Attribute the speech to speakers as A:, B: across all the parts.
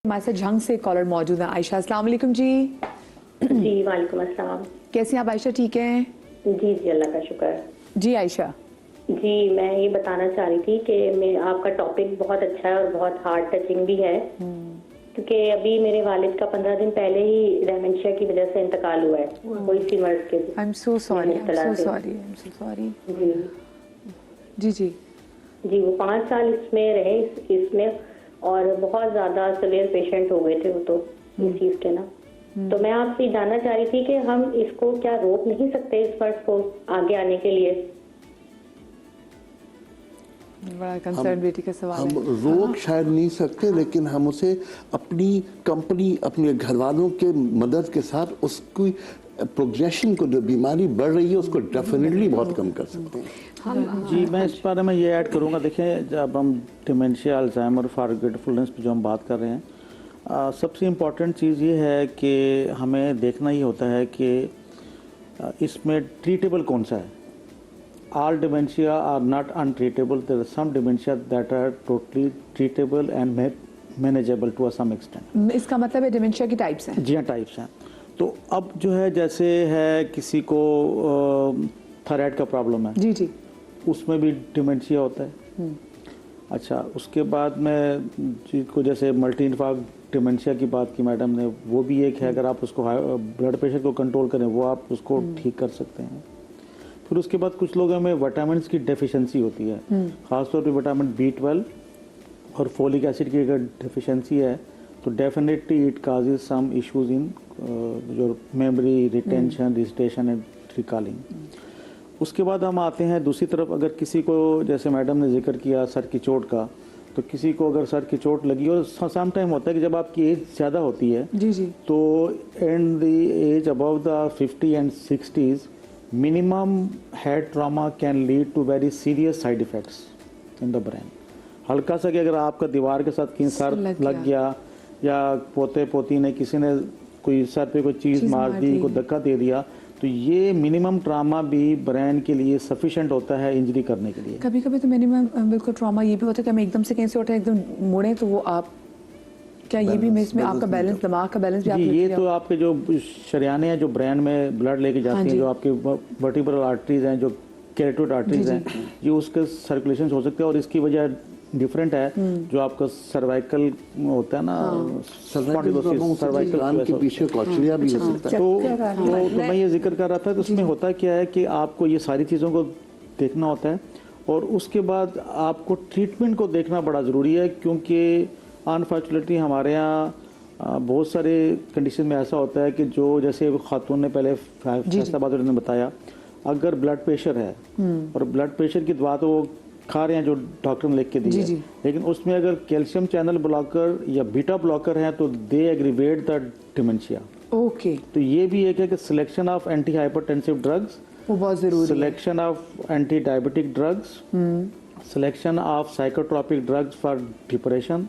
A: हमारे साथ झंग से कॉलर मौजूद है आयशा। अस्सलाम वालेकुम जी।
B: जी वालेकुम अस्सलाम।
A: कैसी हैं आप आयशा? ठीक हैं
B: जी जी अल्लाह का शुक्र।
A: जी आयशा।
B: जी मैं ये बताना चाह रही थी कि मैं आपका टॉपिक बहुत अच्छा है और बहुत हार्ट टचिंग भी है, क्योंकि अभी मेरे वालिद का 15 दिन पहले ही डेमेंशिया की वजह से इंतकाल हुआ है। कोई सी मर्ज के
A: I am so sorry, I am so sorry, I am so sorry.
B: जी
A: जी जी
B: जी वो 5 साल इसमें रहे, इसमें और बहुत ज़्यादा सवेयर पेशेंट हो गए थे वो तो इस चीज़ के ना। तो मैं आपसे जानना चाह रही थी कि हम इसको क्या रोक नहीं सकते, इस मर्ज को आगे आने के लिए?
A: बड़ा कंसर्न बेटी का सवाल
C: हम
A: है।
C: रोक शायद नहीं सकते, लेकिन हम उसे अपनी कंपनी, अपने घर वालों के मदद के साथ उसकी प्रोग्रेशन को, जो बीमारी बढ़ रही है उसको डेफिनेटली बहुत कम कर सकते हैं।
D: जी मैं इस बारे में ये ऐड करूँगा। देखें, जब हम डिमेंशिया, अल्जाइमर, फॉरगेटफुलनेस पे जो हम बात कर रहे हैं, सबसे इम्पॉर्टेंट चीज़ ये है कि हमें देखना ही होता है कि इसमें ट्रीटेबल कौन सा है। All dementia are not untreatable. There are some dementia that are totally treatable and manageable to some extent.
A: इसका मतलब है डिमेंशिया की टाइप्स हैं।
D: जी हाँ, टाइप्स हैं। तो अब जो है, जैसे है किसी को थायराइड का प्रॉब्लम है,
A: जी जी,
D: उसमें भी डिमेंशिया होता है। अच्छा, उसके बाद में जिसको जैसे मल्टी इन्फार्क्ट डिमेंशिया की बात की मैडम ने, वो भी एक है। अगर आप उसको ब्लड प्रेशर को कंट्रोल करें, वो आप उसको ठीक कर सकते हैं। फिर उसके बाद कुछ लोगों में विटामिन की डेफिशिएंसी होती है, खासतौर पे विटामिन B12 और फोलिक एसिड की अगर डेफिशिएंसी है तो definitely it causes some issues in your memory, retention, registration and recalling. उसके बाद हम आते हैं दूसरी तरफ। अगर किसी को, जैसे मैडम ने जिक्र किया सर की चोट का, तो किसी को अगर सर की चोट लगी, और सम टाइम होता है कि जब आपकी एज ज़्यादा होती है,
A: जी जी,
D: तो in the age above the 50 and 60s, minimum head trauma can lead to very serious side effects in the brain. हल्का सा कि अगर आपका दीवार के साथ कहीं सर लग गया, या पोते पोती ने किसी ने कोई सर पे कोई चीज़ मार दी, कोई धक्का दे दिया, तो ये मिनिमम ट्रामा भी ब्रेन के लिए सफिशिएंट होता है इंजरी करने के लिए।
A: कभी कभी तो मिनिमम बिल्कुल ट्रॉमा ये भी होता है कि हम एकदम से कहीं से उठे, एकदम मुड़े, तो वो आप क्या ये भी इसमें आपका बैलेंस, दिमाग का बैलेंस भी आप
D: ये तो आपके जो शरियाने हैं जो ब्रेन में ब्लड लेके जाती हैं, जो आपके वर्टिब्रल आर्टरीज हैं, जो कैरोटिड आर्टरीज हैं, ये उसके सर्कुलेशन हो सकते हैं। और इसकी वजह डिफरेंट है। जो आपका सर्वाइकल होता है ना, सर्वाइकल
C: के पीछे कौशल्या भी हो सकता है।
D: तो मैं ये जिक्र कर रहा था, तो उसमें होता क्या है कि आपको ये सारी चीज़ों को देखना होता है, और उसके बाद आपको ट्रीटमेंट को देखना बड़ा ज़रूरी है। क्योंकि अनफॉर्चुनेटली हमारे यहाँ बहुत सारे कंडीशन में ऐसा होता है कि जो, जैसे खातून ने पहले फैसलाबाद ने बताया, अगर ब्लड प्रेशर है और ब्लड प्रेशर की दवा तो वो खा रहे हैं जो डॉक्टर ने लिख के दी है, लेकिन उसमें अगर कैल्शियम चैनल ब्लॉकर या बीटा ब्लॉकर है तो दे एग्रीवेट द डिमेंशिया।
A: ओके,
D: तो ये भी एक है कि selection of anti hypertensive drugs,
A: वो बहुत जरूरी है।
D: Selection of anti diabetic drugs, selection of psychotropic drugs for depression.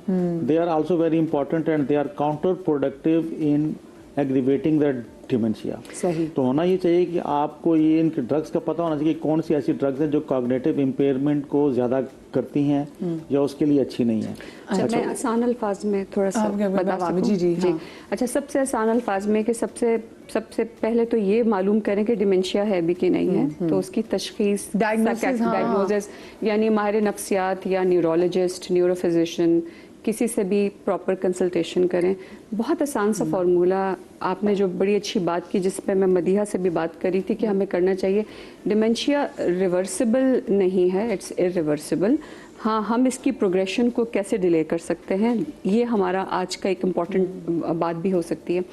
D: They are also very important and they are counterproductive in aggravating the dementia.
A: सही।
D: तो होना ये चाहिए कि आपको ये इनके ड्रग्स का पता होना चाहिए कि कौन सी ऐसी ड्रग्स हैं जो कॉग्निटिव इम्पेयरमेंट को ज़्यादा करती हैं या उसके लिए अच्छी नहीं है।
E: अच्छा, मैं आसान अल्फाज में थोड़ा सा बता सकूं।
A: जी जी, हाँ।
E: अच्छा, सबसे आसान अल्फाज में कि सबसे पहले तो ये मालूम करें कि डिमेंशिया है भी कि नहीं है। तो उसकी तशखीस, डायग्नोसिस, यानी माहिर नफ्सियात या न्यूरोलॉजिस्ट, न्यूरोफिजिशियन, किसी से भी प्रॉपर कंसल्टेशन करें। बहुत आसान सा फार्मूला, आपने जो बड़ी अच्छी बात की, जिस पे मैं मदीहा से भी बात करी थी कि हमें करना चाहिए। डिमेंशिया रिवर्सिबल नहीं है, इट्स इरिवर्सिबल। हाँ, हम इसकी प्रोग्रेशन को कैसे डिले कर सकते हैं, ये हमारा आज का एक इम्पॉर्टेंट बात भी हो सकती है।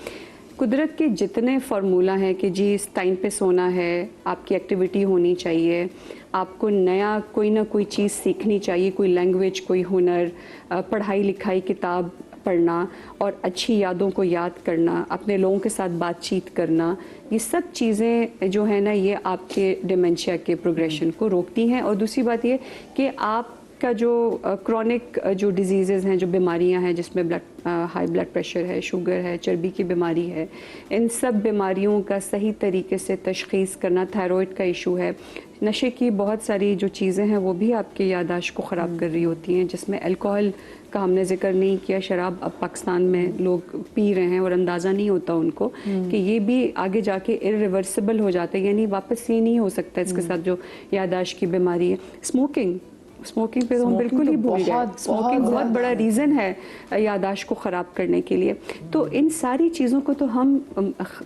E: कुदरत के जितने फार्मूला हैं कि जी इस टाइम पे सोना है, आपकी एक्टिविटी होनी चाहिए, आपको नया कोई ना कोई चीज़ सीखनी चाहिए, कोई लैंग्वेज, कोई हुनर, पढ़ाई लिखाई, किताब पढ़ना और अच्छी यादों को याद करना, अपने लोगों के साथ बातचीत करना, ये सब चीज़ें जो है ना, ये आपके डिमेंशिया के प्रोग्रेशन को रोकती हैं। और दूसरी बात ये कि आप का जो क्रॉनिक जो डिजीज़ेज़ हैं, जो बीमारियां हैं जिसमें हाई ब्लड प्रेशर है, शुगर है, चर्बी की बीमारी है, इन सब बीमारियों का सही तरीके से तशख़ीस करना, थायराइड का इशू है, नशे की बहुत सारी जो चीज़ें हैं वो भी आपकी याददाश्त को ख़राब कर रही होती हैं, जिसमें अल्कोहल का हमने जिक्र नहीं किया। शराब अब पाकिस्तान में लोग पी रहे हैं और अंदाज़ा नहीं होता उनको कि ये भी आगे जाके इरिवर्सिबल हो जाता है, यानी वापस ये नहीं हो सकता इसके साथ जो याददाश्त की बीमारी है। स्मोकिंग पे तो हम बिल्कुल ही भूल गए। स्मोकिंग बहुत बड़ा रीज़न है याददाश्त को ख़राब करने के लिए। तो इन सारी चीज़ों को तो हम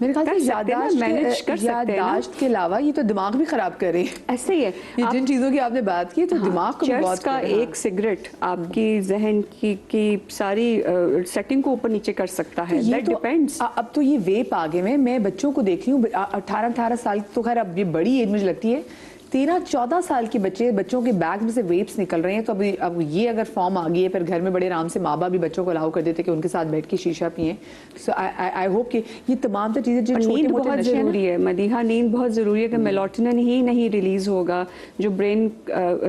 A: मेरे ख्याल से
E: मैनेज कर सकते हैं।
A: याददाश्त के अलावा ये तो दिमाग भी खराब कर रही है।
E: ऐसे ही है,
A: ये जिन चीज़ों की आपने बात की तो दिमाग को भी बहुत
E: का एक सिगरेट आपकी जहन की सारी सेटिंग को ऊपर नीचे कर सकता है। That depends.
A: अब तो ये वेप आ गए। मैं बच्चों को देख रही हूँ 18 साल, तो खैर अब ये बड़ी एज मुझे लगती है, 13-14 साल के बच्चों के बैग में से वेप्स निकल रहे हैं। तो अब ये अगर फॉर्म आ गई है, फिर घर में बड़े आराम से माँ बाप भी बच्चों को अलाउ कर देते कि उनके साथ बैठ के शीशा पिएं। सो आई होप कि ये तमाम तो चीज़ें जो
E: नींद बहुत ज़रूरी है मदीहा, नींद बहुत ज़रूरी है कि मेलाटोनिन ही नहीं रिलीज़ होगा जो ब्रेन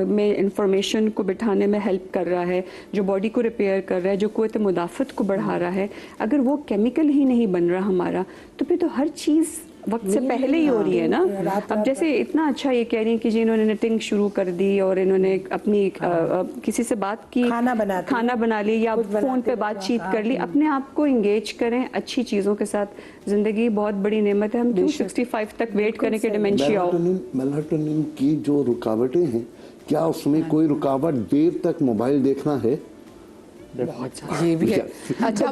E: में इंफॉर्मेशन को बिठाने में हेल्प कर रहा है, जो बॉडी को रिपेयर कर रहा है, जो क़ुव्वत मुदाफ़त को बढ़ा रहा है। अगर वो केमिकल ही नहीं बन रहा हमारा, तो फिर तो हर चीज़ वक्त से पहले ही हो रही है ना। अब जैसे इतना अच्छा ये कह रही हैं कि जी इन्होंने निटिंग शुरू कर दी और इन्होंने अपनी किसी से बात की, खाना बना ली या फ़ोन पे बातचीत कर ली। अपने आप को इंगेज करें अच्छी चीज़ों के साथ। ज़िंदगी बहुत बड़ी नेमत है, हम क्यों 65 तक वेट करें कि डिमेंशिया हो।
C: मेलाटोनिन की जो रुकावटें हैं, क्या उसमें कोई रुकावट देर तक मोबाइल देखना है?
A: ये भी है। अच्छा,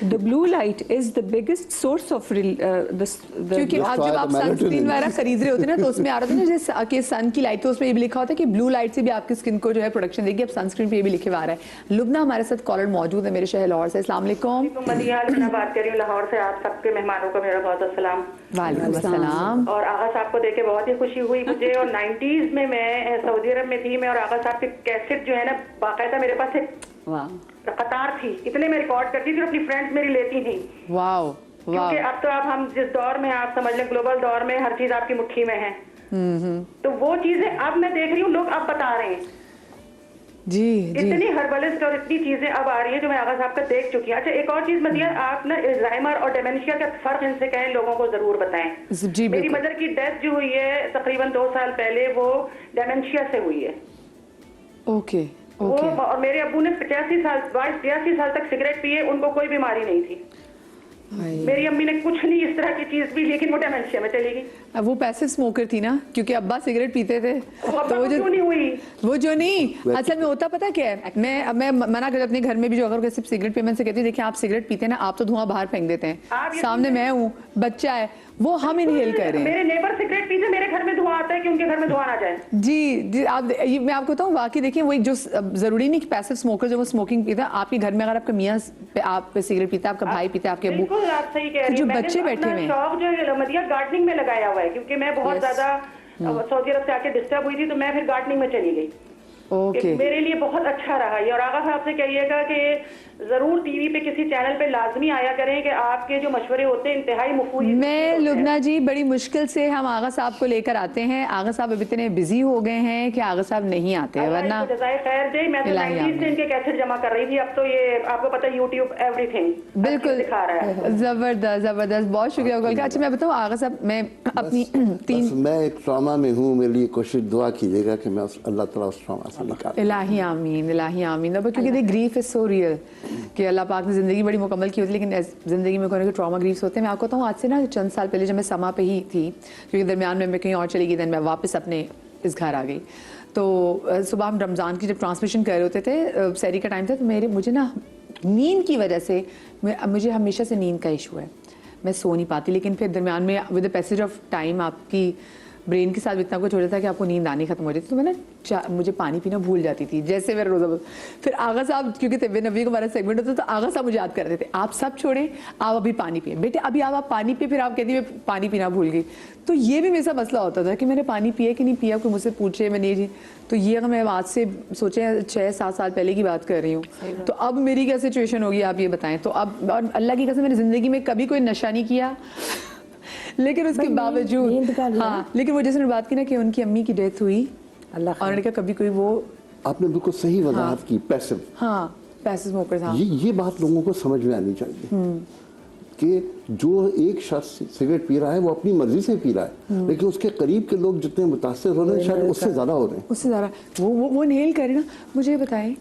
E: the blue light is the biggest source of
A: क्योंकि आप जब आप सनस्क्रीन वगैरह खरीद रहे होते हैं ना, तो उसमें आ रहा था ना जैसे कि सन की लाइट, तो उसमें ये भी लिखा होता है कि ब्लू लाइट से भी आपकी स्किन को जो है प्रोटेक्शन देगी। अब सनस्क्रीन पे ये भी लिखे हुआ आ रहा है। लुबना हमारे साथ कॉलर मौजूद है मेरे शहर लाहौर से। अस्सलाम वालेकुम।
F: मैं बात कर रही हूँ लाहौर से। आप सबके मेहमानों को मेरा बहुत अस्सलाम।
A: वालेकुम अस्सलाम।
F: और आगा साहब को देख के बहुत ही खुशी हुई मुझे। और 90s में मैं सऊदी अरब में थी, मैं और आगा साहब के कैसेट जो है ना, बाकायदा मेरे पास एक कतार थी, इतने में रिकॉर्ड करती थी और अपनी फ्रेंड्स मेरी लेती थी।
A: वाओ,
F: क्योंकि अब तो आप हम जिस दौर में, आप समझ लें ग्लोबल दौर में हर चीज आपकी मुट्ठी में है। तो वो चीजें अब मैं देख रही हूँ, लोग अब बता रहे हैं
A: जी।
F: इतनी हर्बलिस्ट और इतनी चीजें अब आ रही है जो मैं आगा साहब का देख चुकी हूँ। अच्छा, एक और चीज मदिया, आप ना अल्जाइमर और डिमेंशिया का फर्क इनसे कहें, लोगों को जरूर बताएं।
A: जी,
F: मेरी मदर की डेथ जो हुई है तकरीबन 2 साल पहले, वो डिमेंशिया से हुई है।
A: ओके।
F: वो और मेरे अब्बू ने 85 साल तक सिगरेट पिए, उनको कोई बीमारी नहीं थी। मेरी अम्मी ने कुछ नहीं इस तरह की चीज भी, लेकिन वो डिमेंशिया में चली गई।
A: अब वो पैसिव स्मोकर थी ना, क्योंकि अब्बा सिगरेट पीते थे,
F: तो वो जो नहीं हुई,
A: वो जो नहीं असल में होता पता क्या है, मैं मना कर अपने घर में भी जो अगर सिर्फ सिगरेट पेमेंट से कहती हूँ, देखिए आप सिगरेट पीते हैं ना, आप तो धुआं बाहर फेंक देते हैं, सामने मैं हूँ, बच्चा है, वो हम इनहेल कर रहे हैं।
F: मेरे नेबर सिगरेट पीते, मेरे घर में धुआं आता है कि उनके घर में धुआं ना जाए।
A: जी आप मैं आपको बताऊँ, वाकई देखिए वो एक जो जरूरी नहीं कि पैसिव स्मोकर जो वो स्मोकिंग पीता है, आपके घर में अगर आपका मियाँ आप सिगरेट पीता है, आपका भाई पीता है, आपके
F: बिल्कुल आप सही कह रही हैं।
A: जो बच्चे बैठे हुए हैं,
F: शौक जो है मदिया गार्डनिंग में लगाया हुआ है, क्योंकि मैं बहुत ज्यादा सऊदी अरब से आके डिस्टर्ब हुई थी, तो मैं फिर गार्डनिंग में चली गई।
A: ओके,
F: मेरे लिए बहुत अच्छा रहा ये। और आगा साहब से कहिएगा कि जरूर टीवी पे किसी चैनल पे लाजमी आया करें कि आपके जो मशवरे होते हैं इंतहाई मुफीद।
A: मैं लुबना जी बड़ी मुश्किल से हम आगा साहब को लेकर आते हैं। आगा साहब अभी इतने बिजी हो गए हैं कि आगा साहब नहीं आते हैं, वरना
F: जज़ाए खैर दे। मैं तो 90s से इनके कैसेट जमा कर रही थी, अब तो ये आपको पता है यूट्यूब एवरीथिंग
A: बिल्कुल
F: दिखा रहा है।
A: जबरदस्त, बहुत शुक्रिया कॉल का। अच्छा मैं बताऊँ आगा साहब, मैं अपनी
C: मैं एक ट्रॉमा में हूँ, मेरे लिए कोशिश दुआ कीजिएगा कि मैं अल्लाह ताला उस ट्रॉमा से निकाले।
A: इलाही आमीन, इलाही आमीन। क्योंकि the grief is so real कि अल्लाह पाक ने ज़िंदगी बड़ी मुकम्मल की होती है, लेकिन ज़िंदगी में कोई ट्रॉमा ग्रीफ्स होते हैं। मैं आपको बताऊँ, आज से ना चंद साल पहले जब मैं समा पे ही थी, क्योंकि दरमियान में मैं कहीं और चली गई, दिन मैं वापस अपने इस घर आ गई, तो सुबह हम रमज़ान की जब ट्रांसमिशन कर रहे होते थे, सहरी का टाइम था, तो मुझे ना नींद की वजह से मुझे हमेशा से नींद का इशू है, मैं सो नहीं पाती। लेकिन फिर दरमियान में with the passage of time आपकी ब्रेन के साथ इतना कुछ हो जाता है कि आपको नींद आनी खत्म हो जाती, तो मैं ना मुझे पानी पीना भूल जाती थी, जैसे मेरा रोज़ा। फिर आगा साहब, क्योंकि तबी नबी का हमारा सेगमेंट होता, तो आगा साहब मुझे याद करते थे, आप सब छोड़ें, आप अभी पानी पिए बेटे, अभी आप पानी पिए। फिर आप कहती मैं पानी पीना भूल गई। तो ये भी मेरे साथ मसला होता था कि मैंने पानी पिया कि नहीं पिया, कोई मुझसे पूछे, मैं नहीं। तो ये अगर मैं आज से सोचे 6-7 साल पहले की बात कर रही हूँ, तो अब मेरी क्या सिचुएशन होगी आप ये बताएं। तो अब और अल्लाह की कसम मैंने ज़िंदगी में कभी कोई नशा नहीं किया, लेकिन उसके बावजूद, हाँ, लेकिन वो जैसे बात की ना कि उनकी अम्मी की डेथ हुई
G: अल्लाह
A: और उन्होंने कहा कभी कोई वो
C: आपने बिल्कुल सही वजाहत की, पैसिव।
A: हाँ पैसिव स्मोकर्स। हाँ
C: ये बात लोगों को समझ में आनी चाहिए कि जो एक शख्स सिगरेट पी रहा है वो अपनी मर्जी से पी रहा है, लेकिन उसके करीब के लोग जितने मुतासर हो रहे हैं शायद उससे ज़्यादा हो रहे हैं,
A: उससे ज़्यादा वो इनहेल करे ना। मुझे ये बताएं,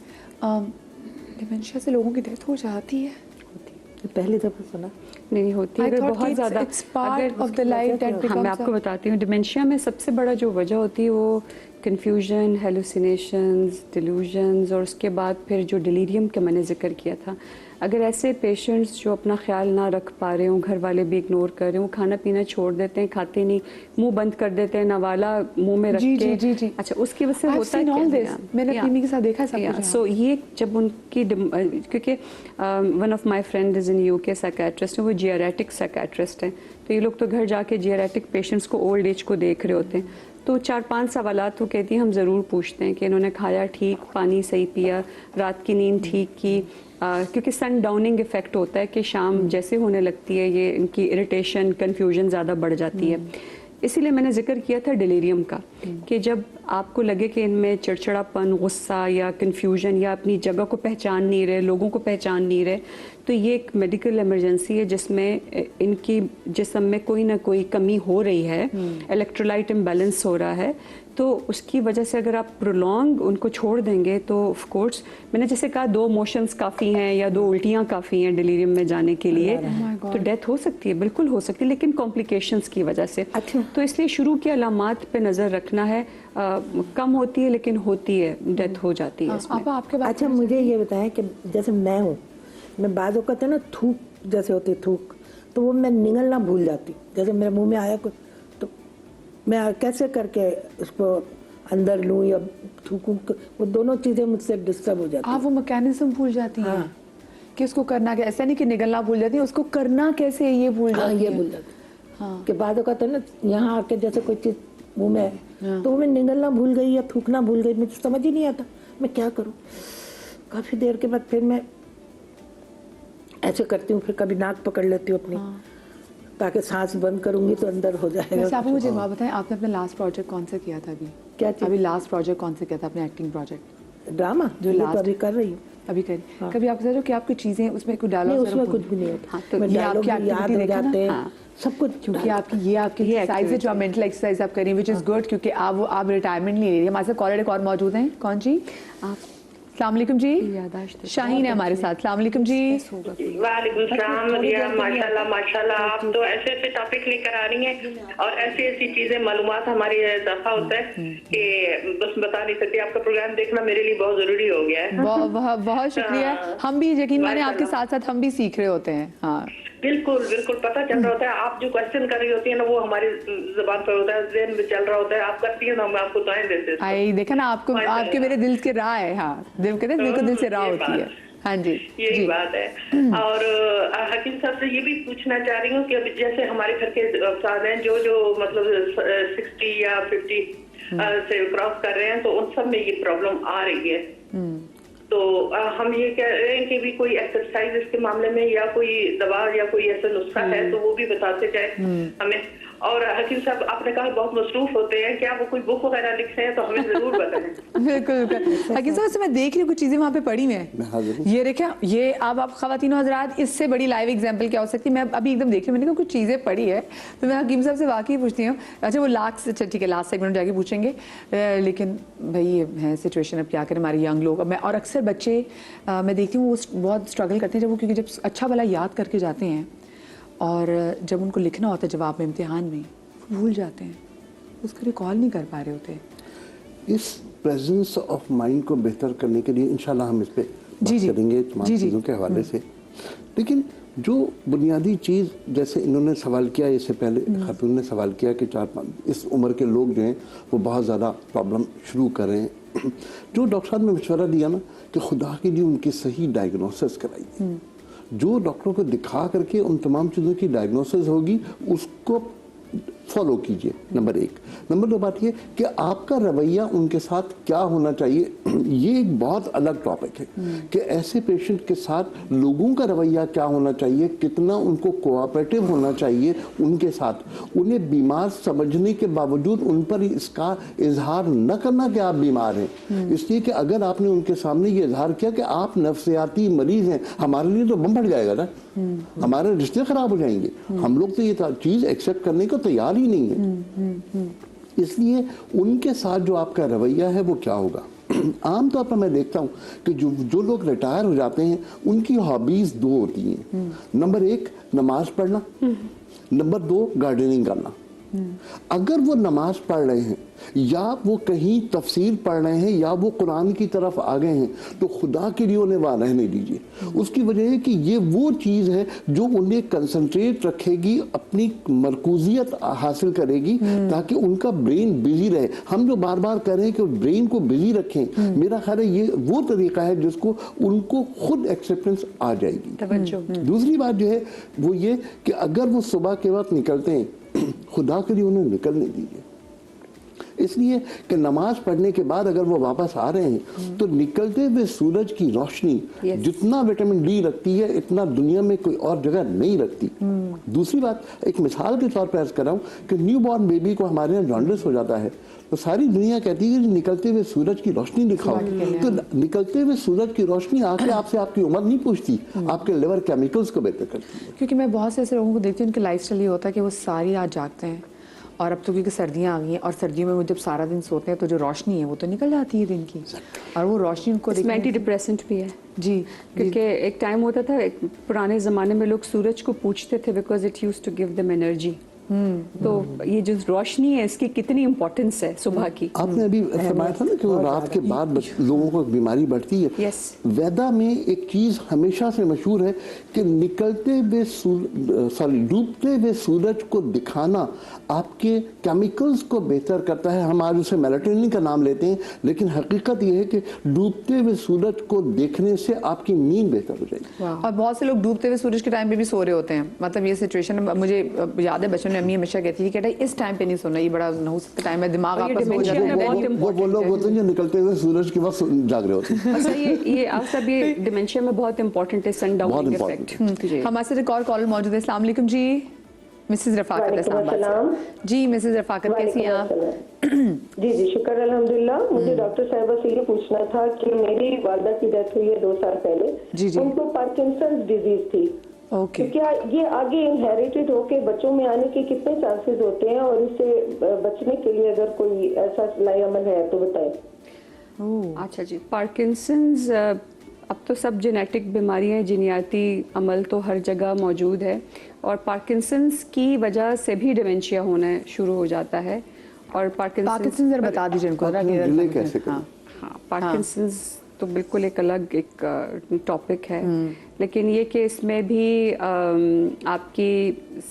A: डिमेंशिया से लोगों की डेथ हो जाती है?
G: पहली दफा सुना।
E: नहीं होती है, अगर बहुत ज़्यादा मैं आपको बताती हूँ, डिमेंशिया में सबसे बड़ा जो वजह होती है वो कन्फ्यूजन, हेलुसिनेशंस, डिल्यूजन्स, और उसके बाद फिर जो डिलीरियम का मैंने जिक्र किया था। अगर ऐसे पेशेंट्स जो अपना ख्याल ना रख पा रहे हों, घर वाले भी इग्नोर कर रहे हों, खाना पीना छोड़ देते हैं, खाते नहीं, मुंह बंद कर देते हैं, नवाला मुंह में रख के,
A: जी।
E: अच्छा उसकी वजह से होता है क्या?
A: मैंने अपनी के साथ देखा सब।
E: सो ये जब उनकी क्योंकि one of my friend is in UK psychiatrist है, वो जियारेटिक साइकेट्रिस्ट हैं, तो ये लोग तो घर जाके जियारेटिक पेशेंट्स को ओल्ड एज को देख रहे होते हैं, तो 4-5 सवालात वो कहती हैं हम ज़रूर पूछते हैं कि इन्होंने खाया ठीक, पानी सही पिया, रात की नींद ठीक की, क्योंकि सन डाउनिंग इफेक्ट होता है कि शाम जैसे होने लगती है ये इनकी इरिटेशन, कन्फ्यूजन ज़्यादा बढ़ जाती है। इसीलिए मैंने जिक्र किया था डिलीरियम का, कि जब आपको लगे कि इनमें चिड़चिड़ापन, गुस्सा या कन्फ्यूजन या अपनी जगह को पहचान नहीं रहे, लोगों को पहचान नहीं रहे, तो ये एक मेडिकल इमरजेंसी है जिसमें इनकी जिस्म में कोई ना कोई कमी हो रही है, इलेक्ट्रोलाइट इम्बैलेंस हो रहा है। तो उसकी वजह से अगर आप प्रोलॉन्ग उनको छोड़ देंगे तो ऑफ कोर्स मैंने जैसे कहा 2 मोशंस काफ़ी हैं या 2 उल्टियाँ काफ़ी हैं डिलीरियम में जाने के लिए, तो डेथ हो सकती है, बिल्कुल हो सकती है, लेकिन कॉम्प्लिकेशंस की वजह से।
G: अच्छा।
E: तो इसलिए शुरू की अलामात पे नज़र रखना है। कम होती है लेकिन होती है, डेथ हो जाती है इसमें।
A: आपके बात।
G: अच्छा मुझे ये बताएं कि जैसे मैं हूँ, मैं बाद कहते हैं ना थूक जैसे होती थूक, तो वो मैं निगलना भूल जाती, जैसे मेरे मुंह में आया कुछ तो मैं कैसे करके उसको अंदर लूँ या थूकूं, वो दोनों चीज़ें मुझसे डिस्टर्ब हो जाती हैं।
A: वो मैकेनिज्म भूल जाती हैं। हाँ। कि उसको करना क्या, ऐसा नहीं कि निगलना भूल जाती है, उसको करना कैसे ये भूल जाती है।
G: ये भूल जाती है। हाँ। कि बाद कहते हैं ना यहाँ आके जैसे कोई चीज़ मुँह में है तो मैं निगलना भूल गई या थूकना भूल गई, मुझे समझ ही नहीं आता मैं क्या करूँ। काफ़ी देर के बाद फिर मैं ऐसे करती हूँ, फिर कभी नाक पकड़ लेती हूँ अपनी, ताकि सांस बंद करूंगी तो अंदर हो जाएगा।
A: वैसे आप मुझे बात बताएं, आपने अपना लास्ट प्रोजेक्ट कौन सा किया था अभी?
G: क्या चीज़?
A: अभी लास्ट प्रोजेक्ट कौन सा किया था अपने एक्टिंग प्रोजेक्ट?
G: ड्रामा जो लास्ट अभी कर रही हूँ।
A: अभी करी। हाँ। कभी आप सोचो कि आपकी चीजें उसमें कोई डायलॉग
G: उसमें कुछ भी नहीं होता।
A: हाँ, तो ये आपकी एक्टिविटी देखा ना,
G: हाँ। सब कुछ,
A: क्योंकि आपकी एक्सरसाइज है जो आप मेंटल एक्सरसाइज आप करें, विच इज गुड, क्योंकि आप रिटायरमेंट नहीं ले रही है। हमारे साथ कॉलर एक और मौजूद हैं, कौन जी? आप अस्सलाम वालेकुम जी, शाहीन है हमारे साथ। अस्सलाम वालेकुम जी।
F: वालेकुम सलाम रिया, माशाल्लाह माशाल्लाह, आप तो ऐसे ऐसे टॉपिक लेकर आ रही हैं और ऐसी ऐसी चीजें मालूमात हमारी इजाफा होता है कि बस बता नहीं सकती। आपका प्रोग्राम देखना मेरे लिए बहुत जरूरी हो गया है।
A: बहुत शुक्रिया। हम भी यकीन माने आपके साथ साथ हम भी सीख रहे होते हैं। हाँ
F: बिल्कुल बिल्कुल, पता चल रहा होता है। आप जो क्वेश्चन कर रही होती है ना, वो हमारी जुबान पर होता है, ज़हन में चल रहा होता है। आप करती है ना, हम आपको दुआएं देते हैं।
A: आई देखा ना, आपको आपके मेरे दिल के राह है। हाँ दिल कहते हैं, दिल को दिल से राह होती है। हाँ जी,
F: यही बात है। और हकीम साहब से ये भी पूछना चाह रही हूँ कि अब जैसे हमारे घर के अफसाद हैं जो मतलब 60 या 50 से क्रॉस कर रहे हैं, तो उन सब में ये प्रॉब्लम आ रही है। तो हम ये कह रहे हैं कि भी कोई एक्सरसाइज इसके मामले में या कोई दवा या कोई ऐसा नुस्खा है तो वो भी बताते जाए हमें। और हकीम साहब आपने कहा बहुत मसरूफ होते हैं, क्या वो कोई बुक वगैरह लिखते हैं तो हमें जरूर बताएं।
A: बिल्कुल हकीम साहब, मैं देख रही हूँ कुछ चीजें वहाँ पे पड़ी हुई हैं। ये देखा, ये अब आप खवातीन हज़रात, इससे बड़ी लाइव एग्जाम्पल क्या हो सकती है? मैं अभी एकदम देख रही हूँ, मैंने कहा कुछ चीज़ें पड़ी है, तो मैं हकीम साहब से वाकई पूछती हूँ। अच्छा वो लास्ट, ठीक है लास्ट सेगमेंट जाके पूछेंगे, लेकिन भाई ये है सिचुएशन, अब क्या करें हमारे यंग लोग। मैं और अक्सर बच्चे मैं देखती हूँ वो बहुत स्ट्रगल करते हैं जब वो, क्योंकि जब अच्छा भला याद करके जाते हैं और जब उनको लिखना होता है जवाब में इम्तिहान में, भूल जाते हैं, उसको रिकॉल नहीं कर पा रहे होते।
C: इस प्रेजेंस ऑफ माइंड को बेहतर करने के लिए इंशाल्लाह हम इस पे बात करेंगे तमाम चीज़ों के हवाले से। लेकिन जो बुनियादी चीज़, जैसे इन्होंने सवाल किया, इससे पहले खातून ने सवाल किया कि 4-5 इस उम्र के लोग जो हैं वो बहुत ज़्यादा प्रॉब्लम शुरू कर रहे हैं। जो डॉक्टर साहब ने मशवरा दिया ना कि खुदा के लिए उनकी सही डायग्नोसिस कराइए, जो डॉक्टरों को दिखा करके उन तमाम चीज़ों की डायग्नोसिस होगी उसको फॉलो कीजिए, नंबर 1। नंबर 2 बात ये कि आपका रवैया उनके साथ क्या होना चाहिए, ये एक बहुत अलग टॉपिक है कि ऐसे पेशेंट के साथ लोगों का रवैया क्या होना चाहिए, कितना उनको कोऑपरेटिव होना चाहिए उनके साथ, उन्हें बीमार समझने के बावजूद उन पर इसका इजहार न करना कि आप बीमार हैं। इसलिए कि अगर आपने उनके सामने ये इजहार किया कि आप नफ्सियाती मरीज हैं, हमारे लिए तो बम फट जाएगा ना, हमारे रिश्ते खराब हो जाएंगे। हम लोग तो ये चीज एक्सेप्ट करने को तैयार ही नहीं है। इसलिए उनके साथ जो आपका रवैया है वो क्या होगा। आमतौर पर मैं देखता हूं कि जो लोग रिटायर हो जाते हैं उनकी हॉबीज 2 होती हैं। नंबर 1 नमाज पढ़ना, नंबर 2 गार्डनिंग करना। अगर वो नमाज पढ़ रहे हैं या वो कहीं तफसीर पढ़ रहे हैं या वो कुरान की तरफ आ गए हैं तो खुदा के लिए उन्हें वहां रहने दीजिए। उसकी वजह है कि ये वो चीज़ है जो उन्हें कंसंट्रेट रखेगी, अपनी मरकूजियत हासिल करेगी ताकि उनका ब्रेन बिजी रहे। हम जो बार बार कह रहे हैं कि ब्रेन को बिजी रखें, मेरा ख्याल है ये वो तरीका है जिसको उनको खुद एक्सेप्टेंस आ जाएगी। दूसरी बात जो है वो ये कि अगर वो सुबह के वक्त निकलते हैं, खुदा के लिए उन्हें निकलने दीजिए। इसलिए कि नमाज पढ़ने के बाद अगर वो वापस आ रहे हैं तो निकलते हुए सूरज की रोशनी जितना विटामिन डी रखती है इतना दुनिया में कोई और जगह नहीं रखती। दूसरी बात, एक मिसाल के तौर पर अर्ज कर रहा हूँ कि न्यू बॉर्न बेबी को हमारे यहाँ जॉन्डिस हो जाता है तो सारी दुनिया कहती है कि निकलते हुए सूरज की रोशनी दिखाओ। तो निकलते हुए सूरज की रोशनी आके आपसे आपकी उम्र नहीं पूछती, आपके लिवर केमिकल्स को बेहतर करती है।
A: क्योंकि मैं बहुत से ऐसे लोगों को देखती हूँ उनकी लाइफस्टाइल ये होता है कि वो सारी रात जागते हैं और अब तो क्योंकि सर्दियाँ आ गई हैं और सर्दियों में वो जब सारा दिन सोते हैं तो जो रोशनी है वो तो निकल जाती है दिन की, और वो रोशनी उनको
E: इसमें एंटी डिप्रेसेंट भी है
A: जी।
E: क्योंकि एक टाइम होता था, पुराने ज़माने में लोग सूरज को पूछते थे because it used to give them energy. तो ये जो रोशनी है इसकी कितनी इम्पोर्टेंस है सुबह की।
C: आपने अभी फरमाया था ना कि वो रात के बाद लोगों को बीमारी बढ़ती है।
E: Yes.
C: वेदा में एक चीज हमेशा से मशहूर है कि निकलते हुए डूबते हुए सूरज को दिखाना आपके केमिकल्स को बेहतर करता है। हम आज उसे मेलाटोनिन का नाम लेते हैं, लेकिन हकीकत यह है कि डूबते हुए सूरज को देखने से आपकी नींद बेहतर हो जाएगी।
A: और बहुत से लोग डूबते हुए सूरज के टाइम पे भी सो रहे होते हैं। मतलब ये सिचुएशन मुझे याद है, बचपन में अम्मी हमेशा कहती थी कि इस टाइम पे नहीं सोना, ये बड़ा नहुस का टाइम है, दिमाग आपका सो जाता है।
C: वो लोग होते हैं जो निकलते हुए सूरज के बाद जाग रहे होते हैं।
E: अच्छा, ये आप सब ये डिमेंशिया में बहुत इंपॉर्टेंट है, सनडाउनिंग इफेक्ट।
A: हमारे साथ एक और कॉलर मौजूद है। अस्सलाम वालेकुम जी, मिसेस रफाकत इस्लामाबाद जी। मिसेस रफाकत कैसी हैं आप?
H: जी जी शुक्र अल्हम्दुलिल्लाह। मुझे डॉक्टर साहिबा से ये पूछना था कि मेरी वालदा की डेथ हुई है 2 साल पहले।
A: जी।
H: उनको पार्किंसंस डिजीज थी।
A: ओके।
H: तो क्या ये आगे इनहेरिटेड होके बच्चों में आने के कितने चांसेस होते हैं, और इससे बचने के लिए अगर कोई ऐसा लाई अमल है तो बताएं।
E: अच्छा जी, पार्किंसंस अब तो सब जेनेटिक बीमारियां, जीनियाती अमल तो हर जगह मौजूद है, और पार्किंसंस की वजह से भी डिमेंशिया होना शुरू हो जाता है। और
A: पार्किंसंस जरा बता दीजिए इनको
C: कैसे करें?
E: हाँ, पार्किंसंस तो बिल्कुल एक अलग एक टॉपिक है, लेकिन ये कि इसमें भी आपकी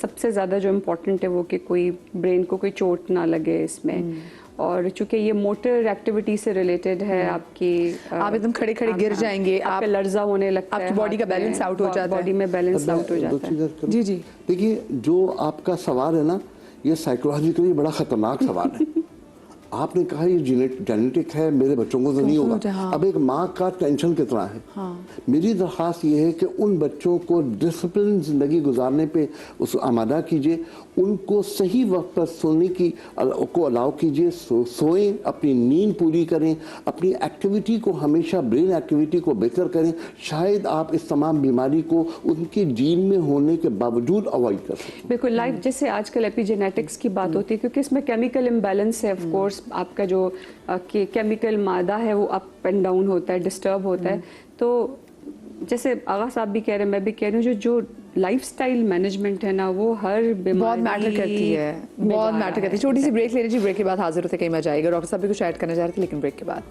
E: सबसे ज़्यादा जो इम्पोर्टेंट है वो कि कोई ब्रेन को कोई चोट ना लगे इसमें। और चूंकि ये मोटर एक्टिविटी से रिलेटेड है, आपकी
A: आप एकदम खड़े खड़े गिर जाएंगे,
E: आप लर्जा होने लगता है,
A: आपकी बॉडी का बैलेंस आउट हो जाता है,
E: बॉडी में बैलेंस आउट हो जाता है।
A: जी जी।
C: देखिए, जो आपका सवाल है ना, ये साइकोलॉजिकली बड़ा खतरनाक सवाल है। आपने कहा ये जेनेटिक है, मेरे बच्चों को तो नहीं होगा।
A: हाँ।
C: अब एक माँ का टेंशन कितना है। हाँ। मेरी दरख्वास्त ये है कि उन बच्चों को डिसिप्लिन जिंदगी गुजारने पे उस आमादा कीजिए, उनको सही वक्त पर सोने की को अलाउ कीजिए, सोएं, अपनी नींद पूरी करें, अपनी एक्टिविटी को हमेशा ब्रेन एक्टिविटी को बेहतर करें। शायद आप इस तमाम बीमारी को उनके जीन में होने के बावजूद अवॉइड कर सकें।
E: बिल्कुल, लाइफ जैसे आजकल एपिजेनेटिक्स की बात होती है, क्योंकि इसमें केमिकल इम्बैलेंस है। ऑफ कोर्स आपका जो केमिकल मादा है वो अप एंड डाउन होता है, डिस्टर्ब होता है। तो जैसे आगा साहब भी कह रहे हैं, मैं भी कह रही हूँ, जो लाइफस्टाइल मैनेजमेंट है ना, वो हर बीमारी
A: बहुत मैटर करती है, बहुत मैटर करती है। छोटी सी ब्रेक ले लीजिए, ब्रेक के बाद हाजिर होते कहीं मजा आएगा। डॉक्टर साहब भी कुछ ऐड करना चाह रहे थे, लेकिन ब्रेक के बाद